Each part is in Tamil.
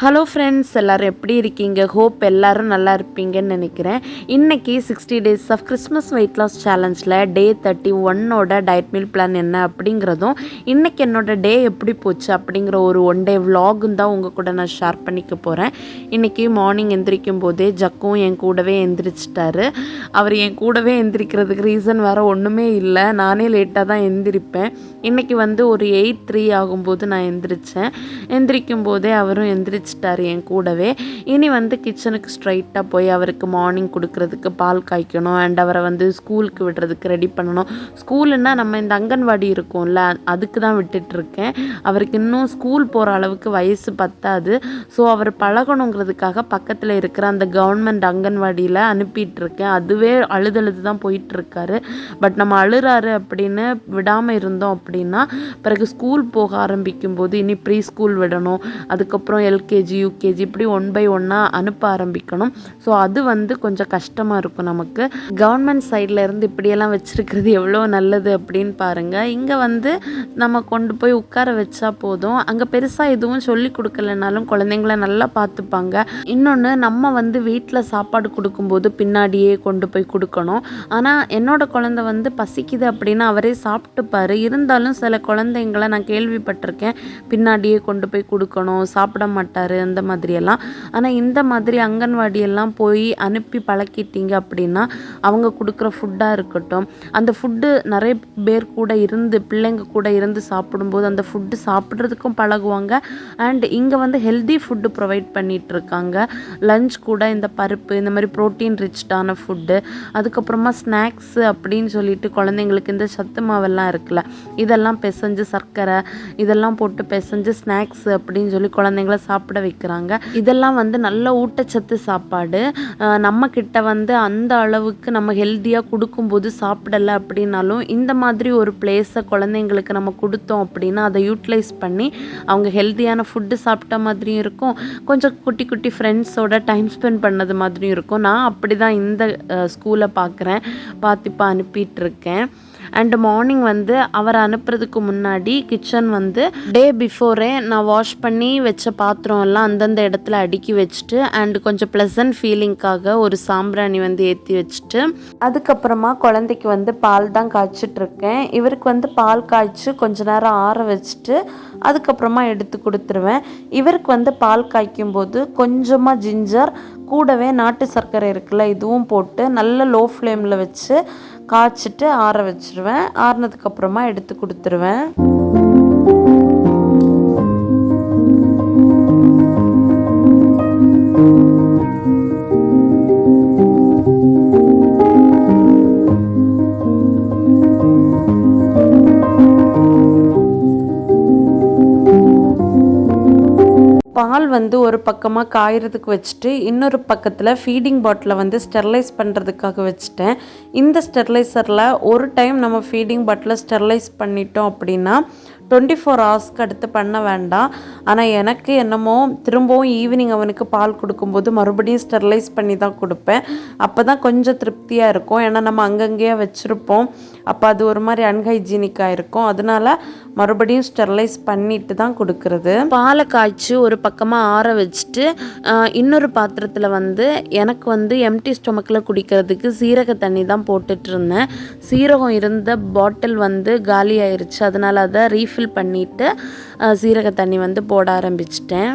ஹலோ ஃப்ரெண்ட்ஸ், எல்லோரும் எப்படி இருக்கீங்க? ஹோப் எல்லோரும் நல்லா இருப்பீங்கன்னு நினைக்கிறேன். இன்றைக்கி 60 days of Christmas weight loss சேலஞ்சில் டே 31ஓட டயட் மீல் பிளான் என்ன அப்படிங்கிறதும், இன்றைக்கி என்னோடய டே எப்படி போச்சு அப்படிங்கிற ஒரு ஒன் டே விலாகும் தான் உங்கள் கூட நான் ஷேர் பண்ணிக்க போகிறேன். இன்றைக்கி மார்னிங் எந்திரிக்கும் போதே ஜக்கும் என் கூடவே எந்திரிச்சிட்டாரு. அவர் என் கூடவே எந்திரிக்கிறதுக்கு ரீசன் வேறு ஒன்றுமே இல்லை, நானே லேட்டாக தான் எந்திரிப்பேன். இன்றைக்கி ஒரு 8:03 ஆகும்போது நான் எந்திரிக்கும் போதே அவரும் எந்திரிச்சிட்டார் என் கூடவே. இனி கிச்சனுக்கு ஸ்ட்ரைட்டாக போய் அவருக்கு மார்னிங் கொடுக்கறதுக்கு பால் காய்க்கணும், அண்ட் அவரை ஸ்கூலுக்கு விடுறதுக்கு ரெடி பண்ணணும். ஸ்கூலுன்னா நம்ம இந்த அங்கன்வாடி இருக்கும்ல, அதுக்கு தான் விட்டுட்ருக்கேன். அவருக்கு இன்னும் ஸ்கூல் போகிற அளவுக்கு வயசு பத்தாது. ஸோ அவர் பழகணுங்கிறதுக்காக பக்கத்தில் இருக்கிற அந்த கவர்மெண்ட் அங்கன்வாடியில் அனுப்பிட்டுருக்கேன். அதுவே அழுது தான் போயிட்டுருக்காரு. பட் நம்ம அழுறாரு அப்படின்னு விடாமல் இருந்தோம் அப்படின்னா பிறகு ஸ்கூல் போக ஆரம்பிக்கும் போது இனி ப்ரீ ஸ்கூல் விடணும், அதுக்கப்புறம் எல்கேஜி யூகேஜி இப்படி 1 by 1 அனுப்ப ஆரம்பிக்கணும். ஸோ அது கொஞ்சம் கஷ்டமாக இருக்கும் நமக்கு. கவர்மெண்ட் சைடில் இருந்து இப்படியெல்லாம் வச்சுருக்கிறது எவ்வளோ நல்லது அப்படின்னு பாருங்கள். இங்கே நம்ம கொண்டு போய் உட்கார வச்சா போதும், அங்கே பெருசாக எதுவும் சொல்லி கொடுக்கலனாலும் குழந்தைங்கள நல்லா பார்த்துப்பாங்க. இன்னொன்று, நம்ம வீட்டில் சாப்பாடு கொடுக்கும்போது பின்னாடியே கொண்டு போய் கொடுக்கணும். ஆனால் என்னோட குழந்தை பசிக்குது அப்படின்னா அவரே சாப்பிட்டுப்பார். இருந்தாலும் சில குழந்தைங்களை நான் கேள்விப்பட்டிருக்கேன், பின்னாடியே கொண்டு போய் கொடுக்கணும், சாப்பிட மாட்டார் அந்த மாதிரியெல்லாம். ஆனால் இந்த மாதிரி அங்கன்வாடியெல்லாம் போய் அனுப்பி பழக்கிட்டீங்க அப்படின்னா அவங்க கொடுக்குற ஃபுட்டாக இருக்கட்டும், அந்த ஃபுட்டு நிறைய பேர் கூட இருந்து பிள்ளைங்க கூட இருந்து சாப்பிடும்போது அந்த ஃபுட்டு சாப்பிட்றதுக்கும் பழகுவாங்க. அண்ட் இங்கே ஹெல்தி ஃபுட்டு ப்ரொவைட் பண்ணிகிட்ருக்காங்க. லஞ்ச் கூட இந்த பருப்பு, இந்த மாதிரி ப்ரோட்டீன் ரிச்டான ஃபுட்டு, அதுக்கப்புறமா ஸ்நாக்ஸு அப்படின்னு சொல்லிட்டு குழந்தைங்களுக்கு இந்த சத்து மாவெல்லாம் இருக்குல்ல, இதெல்லாம் பிசைஞ்சு சர்க்கரை இதெல்லாம் போட்டு பிசைஞ்சு ஸ்நாக்ஸு அப்படின்னு சொல்லி குழந்தைங்கள சாப்பிட வைக்கிறாங்க. இதெல்லாம் நல்ல ஊட்டச்சத்து சாப்பாடு. நம்ம கிட்ட அந்த அளவுக்கு நம்ம ஹெல்த்தியாக கொடுக்கும்போது சாப்பிடலை அப்படின்னாலும் இந்த மாதிரி ஒரு பிளேஸை குழந்தைங்களுக்கு நம்ம கொடுத்தோம் அப்படின்னா அதை யூட்டிலைஸ் பண்ணி அவங்க ஹெல்த்தியான ஃபுட்டு சாப்பிட்ட மாதிரியும் இருக்கும், கொஞ்சம் குட்டி குட்டி ஃப்ரெண்ட்ஸோட டைம் ஸ்பெண்ட் பண்ணது மாதிரியும் இருக்கும். நான் அப்படி தான் இந்த ஸ்கூலை பார்க்குறேன், பார்த்து இப்போ அனுப்பிட்டுருக்கேன். அண்டு மார்னிங் அவரை அனுப்புறதுக்கு முன்னாடி கிச்சன் டே பிஃபோரே நான் வாஷ் பண்ணி வச்ச பாத்திரம் எல்லாம் அந்தந்த இடத்துல அடுக்கி வச்சுட்டு அண்டு கொஞ்சம் ப்ளசன்ட் ஃபீலிங்காக ஒரு சாம்பிராணி ஏற்றி வச்சுட்டு அதுக்கப்புறமா குழந்தைக்கு பால் தான் காய்ச்சிட்ருக்கேன். இவருக்கு பால் காய்ச்சி கொஞ்ச நேரம் ஆற வச்சுட்டு அதுக்கப்புறமா எடுத்து கொடுத்துருவேன். இவருக்கு பால் காய்க்கும் போது கொஞ்சமாக ஜிஞ்சர் கூடவே நாட்டு சர்க்கரை இருக்குல்ல, இதுவும் போட்டு நல்ல லோ ஃப்ளேமில் வச்சு காய்ச்சிட்டு ஆற வச்சுருவேன். ஆறினதுக்கப்புறமா எடுத்து கொடுத்துருவேன். பால் ஒரு பக்கமாக காயறதுக்கு வச்சுட்டு இன்னொரு பக்கத்தில் ஃபீடிங் பாட்டிலை ஸ்டெர்லைஸ் பண்ணுறதுக்காக வச்சுட்டேன். இந்த ஸ்டெர்லைசரில் ஒரு டைம் நம்ம ஃபீடிங் பாட்டிலை ஸ்டெர்லைஸ் பண்ணிட்டோம் அப்படின்னா 24 ஹவர்ஸ்க்கு அடுத்து பண்ண வேண்டாம். ஆனால் எனக்கு என்னமோ திரும்பவும் ஈவினிங் அவனுக்கு பால் கொடுக்கும்போது மறுபடியும் ஸ்டெர்லைஸ் பண்ணி தான் கொடுப்பேன். அப்போ தான் கொஞ்சம் திருப்தியாக இருக்கும். ஏன்னா நம்ம அங்கங்கேயே வச்சுருப்போம், அப்போ அது ஒரு மாதிரி அன்ஹைஜீனிக்காக இருக்கும். அதனால மறுபடியும் ஸ்டெர்லைஸ் பண்ணிட்டு தான் கொடுக்குறது. பாலை காய்ச்சி ஒரு பக்கமாக ஆற வச்சுட்டு இன்னொரு பாத்திரத்தில் எனக்கு எம்டி ஸ்டொமக்கில் குடிக்கிறதுக்கு சீரக தண்ணி தான் போட்டுட்டு இருந்தேன். சீரகம் இருந்த பாட்டில் காலி ஆயிடுச்சு, அதனால் அதை ரீஃபில் பண்ணிவிட்டு சீரக தண்ணி போட ஆரம்பிச்சிட்டேன்.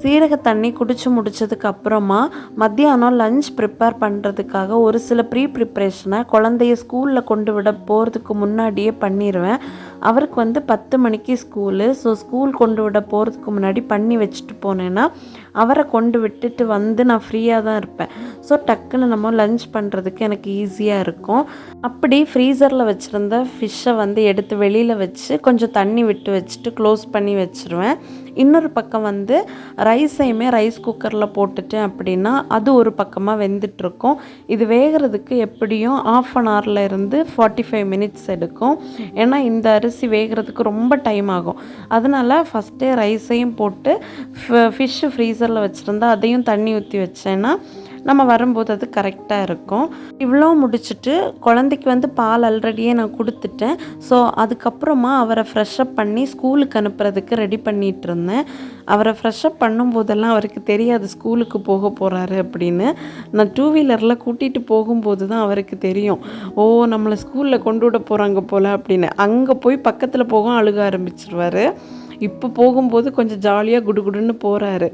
சீரக தண்ணி குடிச்சு முடிச்சதுக்கு அப்புறமா மத்தியானம் லஞ்ச் ப்ரிப்பேர் பண்ணுறதுக்காக ஒரு சில ப்ரிப்ரேஷனை குழந்தைய ஸ்கூலில் கொண்டு விட போகிறதுக்கு முன்னாடியே பண்ணிடுவேன். அவருக்கு 10 மணிக்கு ஸ்கூலு. ஸோ ஸ்கூல் கொண்டு விட போகிறதுக்கு முன்னாடி பண்ணி வச்சுட்டு போனேன்னா அவரை கொண்டு விட்டுட்டு நான் ஃப்ரீயாக தான் இருப்பேன். ஸோ டக்குன்னு நம்ம லஞ்ச் பண்ணுறதுக்கு எனக்கு ஈஸியாக இருக்கும். அப்படி ஃப்ரீசரில் வச்சுருந்த ஃபிஷ்ஷை எடுத்து வெளியில் வச்சு கொஞ்சம் தண்ணி விட்டு வச்சுட்டு க்ளோஸ் பண்ணி வச்சுருவேன். இன்னொரு பக்கம் ரைஸையுமே ரைஸ் குக்கரில் போட்டுட்டேன் அப்படின்னா அது ஒரு பக்கமாக வெந்துட்டுருக்கும். இது வேகிறதுக்கு எப்படியும் 1/2 hourல இருந்து 45 minutes எடுக்கும். ஏன்னா இந்த அரிசி வேகிறதுக்கு ரொம்ப டைம் ஆகும். அதனால் ஃபஸ்ட்டே ரைஸையும் போட்டு ஃபிஷ்ஷு ஃப்ரீசரில் வச்சுருந்தா அதையும் தண்ணி ஊற்றி வச்சேன்னா நம்ம வரும்போது அது கரெக்டாக இருக்கும். இவ்வளோ முடிச்சுட்டு குழந்தைக்கு வந்து பால் ஆல்ரெடியே நான் கொடுத்துட்டேன். ஸோ அதுக்கப்புறமா அவரை ஃப்ரெஷ்அப் பண்ணி ஸ்கூலுக்கு அனுப்புறதுக்கு ரெடி பண்ணிகிட்டு இருந்தேன். அவரை ஃப்ரெஷ்அப் பண்ணும்போதெல்லாம் அவருக்கு தெரியாது ஸ்கூலுக்கு போக போகிறாரு அப்படின்னு. நான் 2 வீலரில் கூட்டிகிட்டு போகும்போது தான் அவருக்கு தெரியும், ஓ நம்மளை ஸ்கூலில் கொண்டு விட போகிறாங்க போல் அப்படின்னு. அங்கே போய் பக்கத்தில் போக அழுக ஆரம்பிச்சிருவார். இப்போ போகும்போது கொஞ்சம் ஜாலியாக குடுகுடுன்னு போகிறாரு.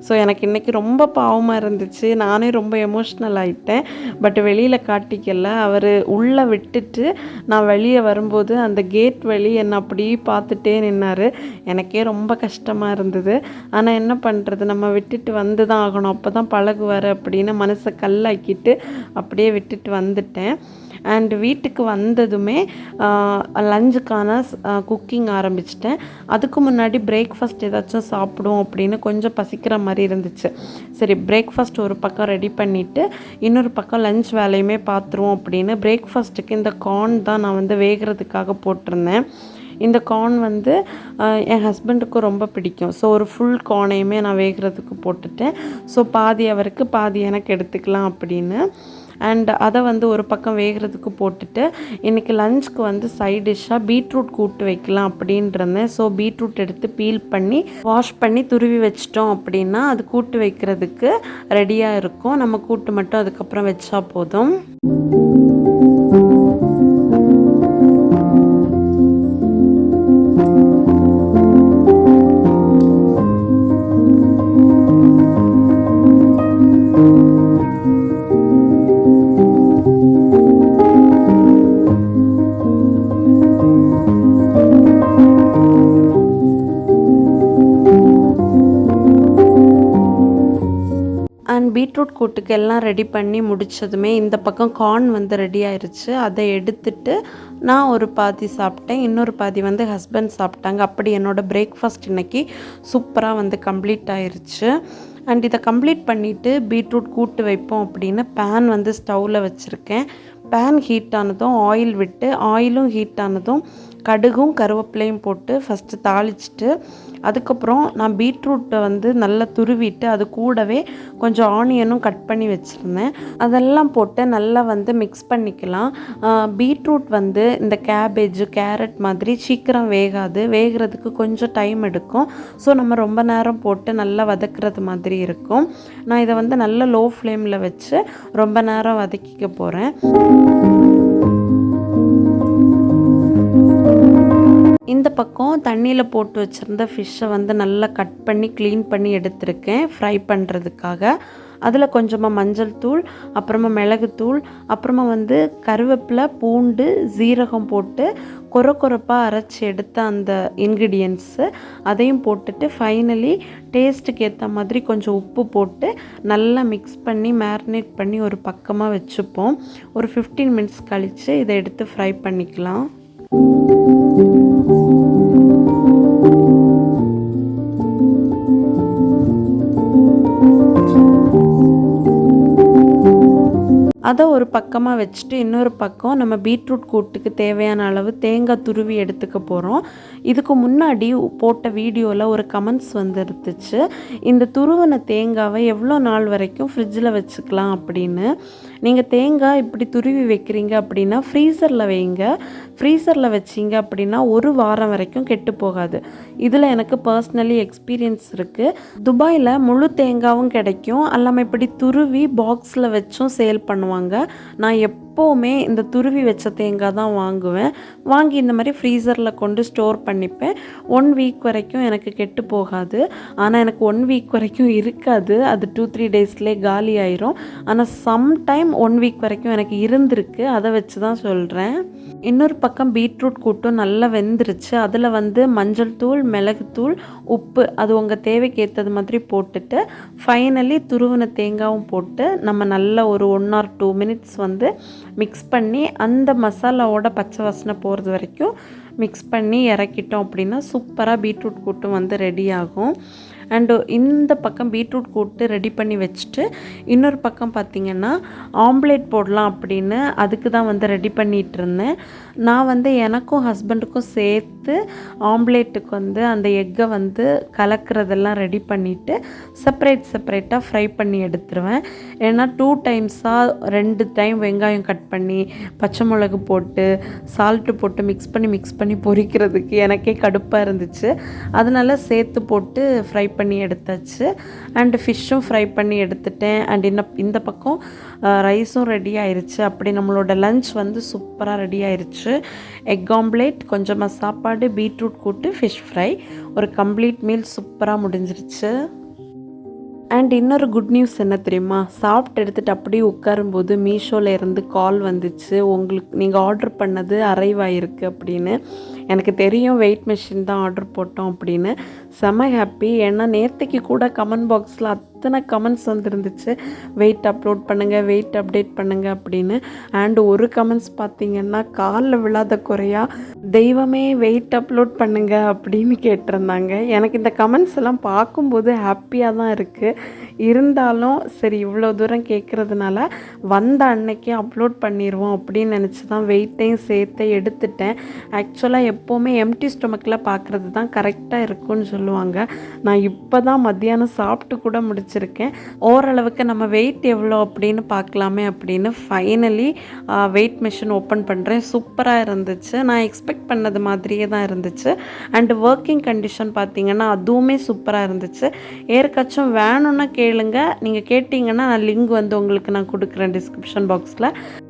ஸோ எனக்கு இன்றைக்கி ரொம்ப பாவமாக இருந்துச்சு. நானே ரொம்ப எமோஷ்னல் ஆகிட்டேன். பட் வெளியில் காட்டிக்கல. அவர் உள்ளே விட்டுட்டு நான் வெளியே வரும்போது அந்த கேட் வழி என்னை அப்படியே பார்த்துட்டே நின்னார். எனக்கே ரொம்ப கஷ்டமாக இருந்தது. ஆனால் என்ன பண்ணுறது, நம்ம விட்டுட்டு வந்து தான் ஆகணும், அப்போ தான் பழகுவார் அப்படின்னு மனசை கல்லாக்கிட்டு அப்படியே விட்டுட்டு வந்துட்டேன். அண்ட் வீட்டுக்கு வந்ததுமே லஞ்சுக்கான குக்கிங் ஆரம்பிச்சிட்டேன். அதுக்கு முன்னாடி பிரேக்ஃபாஸ்ட் ஏதாச்சும் சாப்பிடும் அப்படின்னு கொஞ்சம் பசிக்கிற மாதிரி இருந்துச்சு. சரி, பிரேக்ஃபாஸ்ட் ஒரு பக்கம் ரெடி பண்ணிவிட்டு இன்னொரு பக்கம் லஞ்ச் வேலையுமே பார்த்துருவோம் அப்படின்னு பிரேக்ஃபாஸ்ட்டுக்கு இந்த கார்ன் தான் நான் வந்து வேகிறதுக்காக போட்டிருந்தேன். இந்த கார்ன் வந்து என் ஹஸ்பண்டுக்கும் ரொம்ப பிடிக்கும். ஸோ ஒரு ஃபுல் கார்னையுமே நான் வேகிறதுக்கு போட்டுட்டேன். ஸோ பாதி அவருக்கு பாதி எனக்கு எடுத்துக்கலாம் அப்படின்னு. அண்ட் அதை வந்து ஒரு பக்கம் வேகிறதுக்கு போட்டுட்டு இன்றைக்கி லஞ்சுக்கு வந்து சைட் டிஷ்ஷாக பீட்ரூட் கூட்டு வைக்கலாம் அப்படின்றேன். ஸோ பீட்ரூட் எடுத்து பீல் பண்ணி வாஷ் பண்ணி துருவி வச்சிட்டோம் அப்படின்னா அது கூட்டு வைக்கிறதுக்கு ரெடியாக இருக்கும். நம்ம கூட்டு மட்டும் அதுக்கப்புறம் வச்சா போதும். அண்ட் பீட்ரூட் கூட்டுக்கு எல்லாம் ரெடி பண்ணி முடித்ததுமே இந்த பக்கம் கார்ன் வந்து ரெடி ஆயிடுச்சு. அதை எடுத்துட்டு நான் ஒரு பாதி சாப்பிட்டேன், இன்னொரு பாதி வந்து ஹஸ்பண்ட் சாப்பிட்டாங்க. அப்படி என்னோடய பிரேக்ஃபாஸ்ட் இன்றைக்கி சூப்பராக வந்து கம்ப்ளீட் ஆயிடுச்சு. அண்ட் இதை கம்ப்ளீட் பண்ணிவிட்டு பீட்ரூட் கூட்டு வைப்போம் அப்படின்னு பேன் வந்து ஸ்டவ்வில் வச்சுருக்கேன். பேன் ஹீட் ஆனதும் ஆயில் விட்டு, ஆயிலும் ஹீட் ஆனதும் கடுகும் கருவேப்பிலையும் போட்டு ஃபஸ்ட்டு தாளிச்சிட்டு அதுக்கப்புறம் நான் பீட்ரூட்டை வந்து நல்லா துருவிட்டு அது கூடவே கொஞ்சம் ஆனியனும் கட் பண்ணி வச்சுருந்தேன். அதெல்லாம் போட்டு நல்லா வந்து மிக்ஸ் பண்ணிக்கலாம். பீட்ரூட் வந்து இந்த கேபேஜு கேரட் மாதிரி சீக்கிரம் வேகாது, வேகிறதுக்கு கொஞ்சம் டைம் எடுக்கும். ஸோ நம்ம ரொம்ப நேரம் போட்டு நல்லா வதக்குறது மாதிரி இருக்கும். நான் இதை வந்து நல்ல லோ ஃப்ளேமில் வச்சு ரொம்ப நேரம் வதக்கிக்க போகிறேன். இந்த பக்கம் தண்ணியில் போட்டு வச்சுருந்த ஃபிஷ்ஷை வந்து நல்லா கட் பண்ணி க்ளீன் பண்ணி எடுத்திருக்கேன் ஃப்ரை பண்ணுறதுக்காக. அதில் கொஞ்சமாக மஞ்சள் தூள், அப்புறமா மிளகுத்தூள், அப்புறமா வந்து கருவேப்பிலை, பூண்டு, ஜீரகம் போட்டு கொரப்பாக அரைச்சி எடுத்த அந்த இன்க்ரீடியன்ட்ஸு அதையும் போட்டுட்டு ஃபைனலி டேஸ்ட்டுக்கு ஏற்ற மாதிரி கொஞ்சம் உப்பு போட்டு நல்லா மிக்ஸ் பண்ணி மேரினேட் பண்ணி ஒரு பக்கமாக வச்சுப்போம். ஒரு 15 மினிட்ஸ் கழித்து இதை எடுத்து ஃப்ரை பண்ணிக்கலாம். அதை ஒரு பக்கமாக வச்சுட்டு இன்னொரு பக்கம் நம்ம பீட்ரூட் கூட்டுக்கு தேவையான அளவு தேங்காய் துருவி எடுத்துக்க போகிறோம். இதுக்கு முன்னாடி போட்ட வீடியோவில் ஒரு கமெண்ட்ஸ் வந்துருந்துச்சு, இந்த துருவின தேங்காவை எவ்வளோ நாள் வரைக்கும் ஃப்ரிட்ஜில் வச்சுக்கலாம் அப்படின்னு. நீங்கள் தேங்காய் இப்படி துருவி வைக்கிறீங்க அப்படின்னா ஃப்ரீசரில் வைங்க. ஃப்ரீசரில் வச்சிங்க அப்படின்னா 1 வாரம் வரைக்கும் கெட்டு போகாது. இதில் எனக்கு பர்சனலி எக்ஸ்பீரியன்ஸ் இருக்குது. துபாயில் முழு தேங்காவும் கிடைக்கும், அல்லாமல் இப்படி துருவி பாக்ஸில் வச்சும் சேல் பண்ணுவாங்க. நான் எப்போவுமே இந்த துருவி வச்ச தேங்காய் தான் வாங்குவேன். வாங்கி இந்த மாதிரி ஃப்ரீசரில் கொண்டு ஸ்டோர் பண்ணிப்பேன். 1 வீக் வரைக்கும் எனக்கு கெட்டு போகாது. ஆனால் எனக்கு 1 வீக் வரைக்கும் இருக்காது, அது 2-3 டேஸ்லேயே காலி ஆயிரும். ஆனால் சம்டைம் 1 வீக் வரைக்கும் எனக்கு இருந்திருக்கு, அதை வச்சு தான் சொல்கிறேன். இன்னொரு பக்கம் பீட்ரூட் கூட்டும் நல்லா வெந்துருச்சு. அதில் வந்து மஞ்சள் தூள், மிளகுத்தூள், உப்பு அது உங்கள் தேவைக்கு ஏற்றது மாதிரி போட்டுட்டு ஃபைனலி துருவின தேங்காயும் போட்டு நம்ம நல்லா ஒரு 1 or 2 மினிட்ஸ் வந்து மிக்ஸ் பண்ணி அந்த மசாலாவோட பச்சை வாசனை போகிறது வரைக்கும் மிக்ஸ் பண்ணி இறக்கிட்டோம் அப்படின்னா சூப்பராக பீட்ரூட் கூட்டும் வந்து ரெடி ஆகும். அண்டு இந்த பக்கம் பீட்ரூட் கூட்டு ரெடி பண்ணி வச்சுட்டு இன்னொரு பக்கம் பார்த்திங்கன்னா ஆம்லேட் போடலாம் அப்படின்னு அதுக்கு தான் வந்து ரெடி பண்ணிகிட்டு இருந்தேன். நான் வந்து எனக்கும் ஹஸ்பண்டுக்கும் சேர்த்து ஆம்லேட்டுக்கு வந்து அந்த எக்கை வந்து கலக்கிறதெல்லாம் ரெடி பண்ணிவிட்டு செப்பரேட்டாக ஃப்ரை பண்ணி எடுத்துருவேன். ஏன்னா 2 டைம்ஸாக 2 டைம் வெங்காயம் கட் பண்ணி பச்சை மிளகு போட்டு சால்ட்டு போட்டு மிக்ஸ் பண்ணி பொரிக்கிறதுக்கு எனக்கே கடுப்பாக இருந்துச்சு. அதனால் சேர்த்து போட்டு ஃப்ரை பண்ணி எடுத்தாச்சு. அண்டு ஃபிஷ்ஷும் ஃப்ரை பண்ணி எடுத்துட்டேன். அண்ட் இந்த பக்கம் ரைஸும் ரெடி ஆயிடுச்சு. அப்படி நம்மளோட லஞ்ச் வந்து சூப்பராக ரெடி ஆயிடுச்சு. எக் ஆம்லேட், கொஞ்சமாக சாப்பாடு, பீட்ரூட் கூட்டு, ஃபிஷ் ஃப்ரை, ஒரு கம்ப்ளீட் மீல் சூப்பராக முடிஞ்சிருச்சு. அண்ட் இன்னொரு குட் நியூஸ் என்ன தெரியுமா? சாப்பிட்டு எடுத்துகிட்டு அப்படியே உட்காரும்போது மீஷோவில் இருந்து கால் வந்துச்சு, உங்களுக்கு நீங்கள் ஆர்டர் பண்ணது அரைவ் ஆகிருக்கு அப்படின்னு. எனக்கு தெரியும் வெயிட் மெஷின் தான் ஆர்டர் போட்டோம் அப்படின்னு. செம ஹாப்பி. ஏன்னா நேற்றுக்கு கூட கமெண்ட் பாக்ஸில் அத்தனை கமெண்ட்ஸ் வந்துருந்துச்சு, வெயிட் அப்லோட் பண்ணுங்கள், வெயிட் அப்டேட் பண்ணுங்கள் அப்படின்னு. அண்ட் ஒரு கமெண்ட்ஸ் பார்த்திங்கன்னா காலில் விழாத குறையா தெய்வமே வெயிட் அப்லோட் பண்ணுங்கள் அப்படின்னு கேட்டிருந்தாங்க. எனக்கு இந்த கமெண்ட்ஸ் எல்லாம் பார்க்கும்போது ஹாப்பியாக தான் இருக்குது. இருந்தாலும் சரி இவ்வளோ தூரம் கேட்குறதுனால வந்த அன்னைக்கே அப்லோட் பண்ணிடுவோம் அப்படின்னு நினச்சி தான் வெயிட்டையும் சேர்த்து எடுத்துட்டேன். ஆக்சுவலாக எப்போவுமே எம்டி ஸ்டொமக்கில் பார்க்குறது தான் கரெக்டாக இருக்குன்னு சொல்லுவாங்க. நான் இப்போ தான் மத்தியானம் சாப்பிட்டு கூட முடிச்சிருக்கேன். ஓரளவுக்கு நம்ம வெயிட் எவ்வளோ அப்படின்னு பார்க்கலாமே அப்படின்னு ஃபைனலி வெயிட் மிஷின் ஓப்பன் பண்ணுறேன். சூப்பராக இருந்துச்சு. நான் எக்ஸ்பெக்ட் பண்ணது மாதிரியே தான் இருந்துச்சு. அண்டு ஒர்க்கிங் கண்டிஷன் பார்த்திங்கன்னா அதுவுமே சூப்பராக இருந்துச்சு. ஏற்காச்சும் வேணும்னா கேளுங்க, நீங்கள் கேட்டிங்கன்னா நான் லிங்க் வந்து உங்களுக்கு நான் கொடுக்குறேன் டிஸ்கிரிப்ஷன் பாக்ஸில்.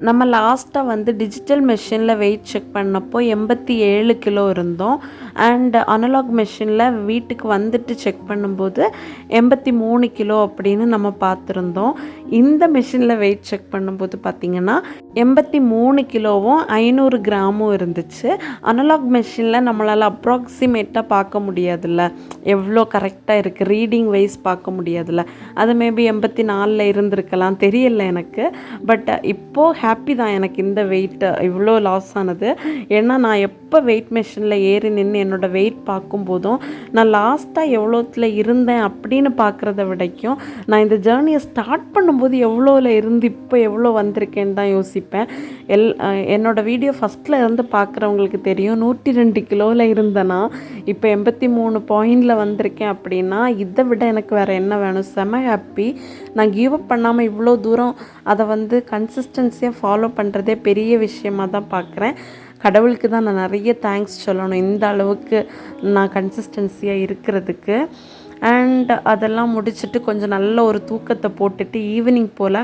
நம்ம லாஸ்ட்டாக வந்து டிஜிட்டல் மெஷினில் வெயிட் செக் பண்ணப்போ 87 கிலோ இருந்தோம். அண்ட் அனலாக் மெஷினில் வீட்டுக்கு வந்துட்டு செக் பண்ணும்போது 83 கிலோ அப்படின்னு நம்ம பார்த்துருந்தோம். இந்த மெஷினில் வெயிட் செக் பண்ணும்போது பார்த்திங்கன்னா 83 கிலோவும் 500 கிராமும் இருந்துச்சு. அனலாக் மெஷினில் நம்மளால் அப்ராக்சிமேட்டாக பார்க்க முடியாதுல்ல, எவ்வளோ கரெக்டாக இருக்குது ரீடிங் வைஸ் பார்க்க முடியாதுல்ல. அது மேபி 84 இருந்திருக்கலாம், தெரியல எனக்கு. பட் இப்போது ஹாப்பி தான் எனக்கு இந்த வெயிட் இவ்வளோ லாஸ் ஆனது. ஏன்னா நான் எப்போ வெயிட் மெஷினில் ஏறி நின்று என்னோடய வெயிட் பார்க்கும்போதும் நான் லாஸ்ட்டாக எவ்வளோத்தில் இருந்தேன் அப்படின்னு பார்க்குறத விடைக்கும் நான் இந்த ஜேர்னியை ஸ்டார்ட் பண்ணும்போது எவ்வளோவில் இருந்து இப்போ எவ்வளோ வந்திருக்கேன்னு தான் யோசிப்பேன். என்னோடய வீடியோ ஃபஸ்ட்டில் இருந்து பார்க்குறவங்களுக்கு தெரியும் 102 கிலோவில் இருந்தேன்னா இப்போ 83 பாயிண்டில் வந்திருக்கேன். அப்படின்னா இதை விட எனக்கு வேறு என்ன வேணும்? செம ஹாப்பி. நான் கிவ் அப் பண்ணாமல் இவ்வளோ தூரம் அதை வந்து கன்சிஸ்டன்சியாக ஃபாலோ பண்ணுறதே பெரிய விஷயமாக தான் பார்க்குறேன். கடவுளுக்கு தான் நான் நிறைய தேங்க்ஸ் சொல்லணும் இந்த அளவுக்கு நான் கன்சிஸ்டன்சியாக இருக்கிறதுக்கு. அண்ட் அதெல்லாம் முடிச்சுட்டு கொஞ்சம் நல்ல ஒரு தூக்கத்தை போட்டுட்டு ஈவினிங் போல்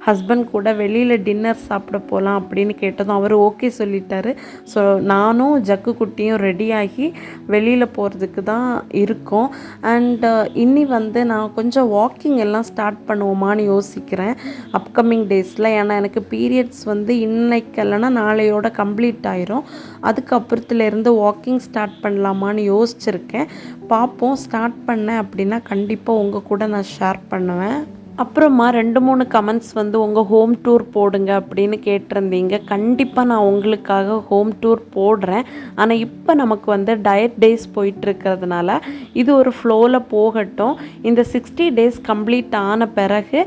ஹஸ்பண்ட் கூட வெளியில் டின்னர் சாப்பிட போகலாம் அப்படின்னு கேட்டதும் அவர் ஓகே சொல்லிட்டாரு. ஸோ நானும் ஜக்கு குட்டியும் ரெடியாகி வெளியில் போகிறதுக்கு தான் இருக்கோம். அண்ட் இன்னி வந்து நான் கொஞ்சம் வாக்கிங் எல்லாம் ஸ்டார்ட் பண்ணுவோமான்னு யோசிக்கிறேன் அப்கமிங் டேஸில். ஏன்னா எனக்கு பீரியட்ஸ் வந்து இன்னைக்கு இல்லைன்னா நாளையோட கம்ப்ளீட் ஆயிரும். அதுக்கப்புறத்துலேருந்து வாக்கிங் ஸ்டார்ட் பண்ணலாமான்னு யோசிச்சிருக்கேன். பார்ப்போம். ஸ்டார்ட் பண்ணேன் அப்படின்னா கண்டிப்பாக உங்கள் கூட நான் ஷேர் பண்ணுவேன். அப்புறமா 2-3 கமெண்ட்ஸ் வந்து உங்கள் ஹோம் டூர் போடுங்க அப்படின்னு கேட்டிருந்தீங்க. கண்டிப்பாக நான் உங்களுக்காக ஹோம் டூர் போடுறேன். ஆனால் இப்போ நமக்கு வந்து டயட் டேஸ் போயிட்டுருக்கிறதுனால இது ஒரு ஃப்ளோவில் போகட்டும். இந்த 60 டேஸ் கம்ப்ளீட் ஆன பிறகு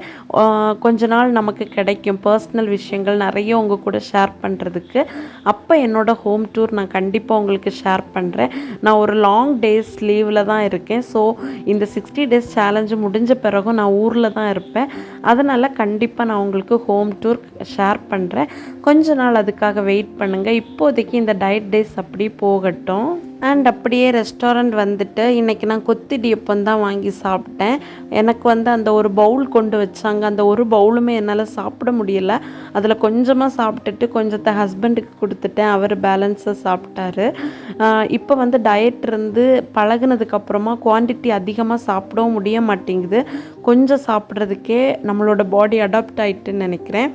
கொஞ்ச நாள் நமக்கு கிடைக்கும் பர்சனல் விஷயங்கள் நிறைய உங்கள் கூட ஷேர் பண்ணுறதுக்கு. அப்போ என்னோடய ஹோம் டூர் நான் கண்டிப்பாக உங்களுக்கு ஷேர் பண்ணுறேன். நான் ஒரு லாங் டேஸ் லீவில் தான் இருக்கேன். ஸோ இந்த 60 டேஸ் சேலஞ்சு முடிஞ்ச பிறகும் நான் ஊரில் தான் இருப்பேன். அதனால் கண்டிப்பாக நான் உங்களுக்கு ஹோம் டூர் ஷேர் பண்ணுறேன். கொஞ்ச நாள் அதுக்காக வெயிட் பண்ணுங்கள். இப்போதைக்கு இந்த டயட் டேஸ் அப்படி போகட்டும். அண்ட் அப்படியே ரெஸ்டாரண்ட் வந்துட்டு இன்றைக்கி நான் கொத்தி இடியப்பம் தான் வாங்கி சாப்பிட்டேன். எனக்கு வந்து அந்த ஒரு பவுல் கொண்டு வச்சாங்க. அந்த ஒரு பவுலுமே என்னால் சாப்பிட முடியலை. அதில் கொஞ்சமாக சாப்பிட்டுட்டு கொஞ்சத்தை ஹஸ்பண்டுக்கு கொடுத்துட்டேன். அவர் பேலன்ஸாக சாப்பிட்டாரு. இப்போ வந்து டயட் இருந்து பழகுனதுக்கப்புறமா குவான்டிட்டி அதிகமாக சாப்பிடவும் முடிய மாட்டேங்குது. கொஞ்சம் சாப்பிட்றதுக்கே நம்மளோட பாடி அடாப்ட் ஆகிட்டுன்னு நினைக்கிறேன்.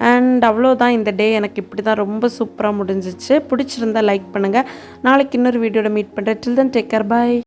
அண்ட் அவ்வளோதான். இந்த டே எனக்கு இப்படி தான் ரொம்ப சூப்பராக முடிஞ்சிச்சு. பிடிச்சிருந்தா லைக் பண்ணுங்கள். நாளைக்கு இன்னொரு வீடியோட மீட் பண்ணுறேன். டில் தென் டேக் கேர், பை.